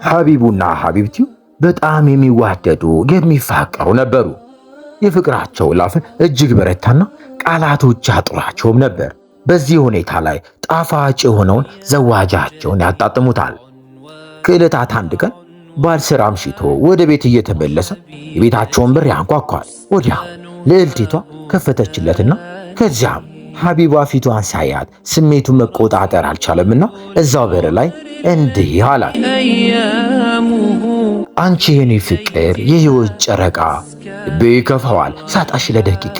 ሐቢቡና ሐቢብቲው በጣም የሚዋደዱ የሚፋቀሩ ነበሩ። የፍቅራቸው ላፍን እጅግ በረታና ቃላቶች አጥሯቸውም ነበር። በዚህ ሁኔታ ላይ ጣፋጭ የሆነውን ዘዋጃቸውን ያጣጥሙታል። ከዕለታት አንድ ቀን ባል ስራ አምሽቶ ወደ ቤት እየተመለሰ የቤታቸውን በር ያንኳኳል። ወዲያው ልዕልቲቷ ከፈተችለትና ከዚያም ሐቢባ ፊቷን ሳያት ስሜቱን መቆጣጠር አልቻለምና እዛው በር ላይ እንዲህ አላት። አንቺ የኔ ፍቅር፣ የህይወት ጨረቃ፣ ልቤ ይከፋዋል ሳጣሽ ለደቂቃ።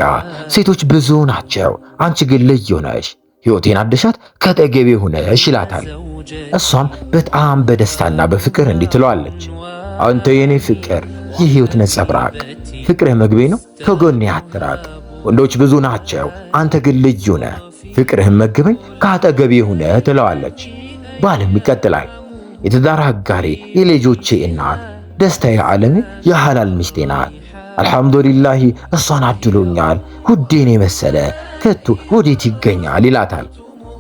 ሴቶች ብዙ ናቸው፣ አንቺ ግን ልዩ ነሽ። ሕይወቴን አድሻት ከጠገቤ ሆነሽ ይላታል። እሷም በጣም በደስታና በፍቅር እንዲህ ትለዋለች። አንተ የኔ ፍቅር፣ የህይወት ነጸብራቅ፣ ፍቅርህ መግቤ ነው ከጎኔ አትራቅ። ወንዶች ብዙ ናቸው፣ አንተ ግን ልዩ ነህ። ፍቅርህን መግበኝ ከአጠገቤ ሆነህ ትለዋለች። ባልም ይቀጥላል። የትዳር አጋሬ፣ የልጆቼ እናት፣ ደስታዬ፣ ዓለሜ፣ የሐላል ሚስቴ ናት። አልሐምዱሊላህ እሷን አድሎኛል። ውዴን የመሰለ ከቶ ወዴት ይገኛል ይላታል።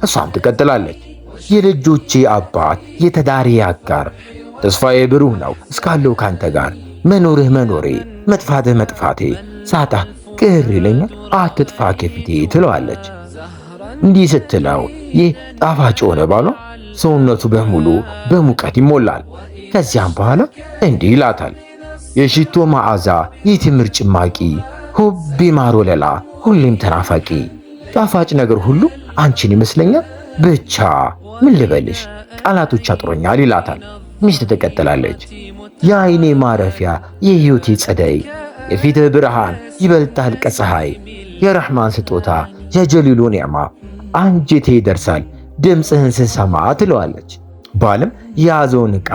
እሷም ትቀጥላለች። የልጆቼ አባት፣ የትዳሬ አጋር፣ ተስፋዬ ብሩህ ነው እስካለው ካንተ ጋር። መኖርህ መኖሬ፣ መጥፋትህ መጥፋቴ፣ ሳጣህ ቅር ይለኛል አትጥፋ ከፊቴ ትለዋለች። እንዲህ ስትለው ይህ ጣፋጭ ሆነ ባሏ ሰውነቱ በሙሉ በሙቀት ይሞላል። ከዚያም በኋላ እንዲህ ይላታል። የሽቶ መዓዛ፣ የቴምር ጭማቂ፣ ሁቢ ማር ወለላ፣ ሁሌም ተናፋቂ፣ ጣፋጭ ነገር ሁሉ አንቺን ይመስለኛል። ብቻ ምን ልበልሽ ቃላቶች አጥሮኛል ይላታል። ሚስት ትቀጥላለች። የአይኔ ማረፊያ፣ የሕይወቴ ጸደይ፣ የፊትህ ብርሃን ይበልጣል ከፀሐይ፣ የረሕማን ስጦታ፣ የጀሊሉ ኒዕማ፣ አንጀቴ ይደርሳል ድምፅህን ስሰማ ትለዋለች። ባልም የያዘውን ዕቃ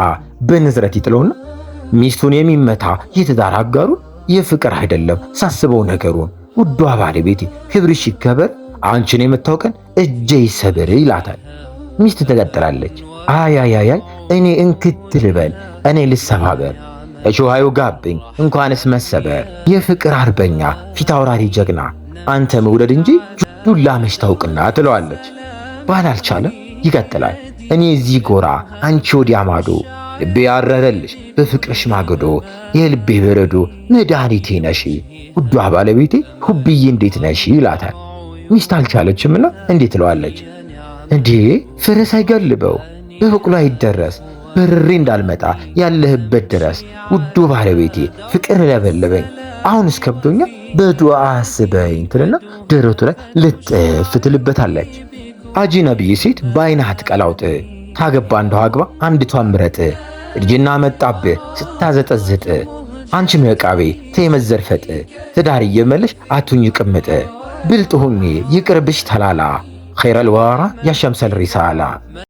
በንዝረት ይጥለውና ሚስቱን የሚመታ የትዳር አጋሩን የፍቅር አይደለም ሳስበው ነገሩን፣ ውዷ ባለቤቴ ክብርሽ ይከበር፣ አንቺን የምታውቀን እጄ ይሰብር ይላታል። ሚስት ትቀጥላለች። አያያያይ እኔ እንክት ልበል፣ እኔ ልሰባበር፣ እሾህ አይውጋብኝ እንኳንስ መሰበር፣ የፍቅር አርበኛ ፊት አውራሪ ጀግና፣ አንተ መውደድ እንጂ ዱላ መች ታውቅና ትለዋለች። ባል አልቻለም፣ ይቀጥላል። እኔ እዚህ ጎራ አንቺ ወዲያ ማዶ፣ ልቤ ያረረልሽ በፍቅርሽ ማገዶ፣ የልቤ በረዶ መድኃኒቴ ነሽ፣ ውዷ ባለቤቴ ሁብዬ እንዴት ነሽ ይላታል። ሚስት አልቻለችምና እንዴት ትለዋለች። እንዴ ፈረስ አይገልበው በበቅሎ አይደረስ፣ በርሬ እንዳልመጣ ያለህበት ድረስ፣ ውዱ ባለቤቴ ፍቅር ለበለበኝ፣ አሁንስ ከብዶኛል በዱዓ አስበኝ ትልና ደረቱ ላይ ልጥፍ ትልበታለች። አጂነቢይ ሴት በዓይንህ አትቀላውጥ፣ ታገባ እንደው አግባ አንዲቷን ምረጥ፣ እርጅና መጣብህ ስታዘጠዝጥ፣ አንቺም ዕቃቤ ተመዘርፈጥ፣ ትዳር እየመለሽ አቱኝ ቅምጥ፣ ብልጥ ሁኚ ይቅርብሽ ተላላ፣ ኸይረል ወራ ያሸምሰል ሪሳላ።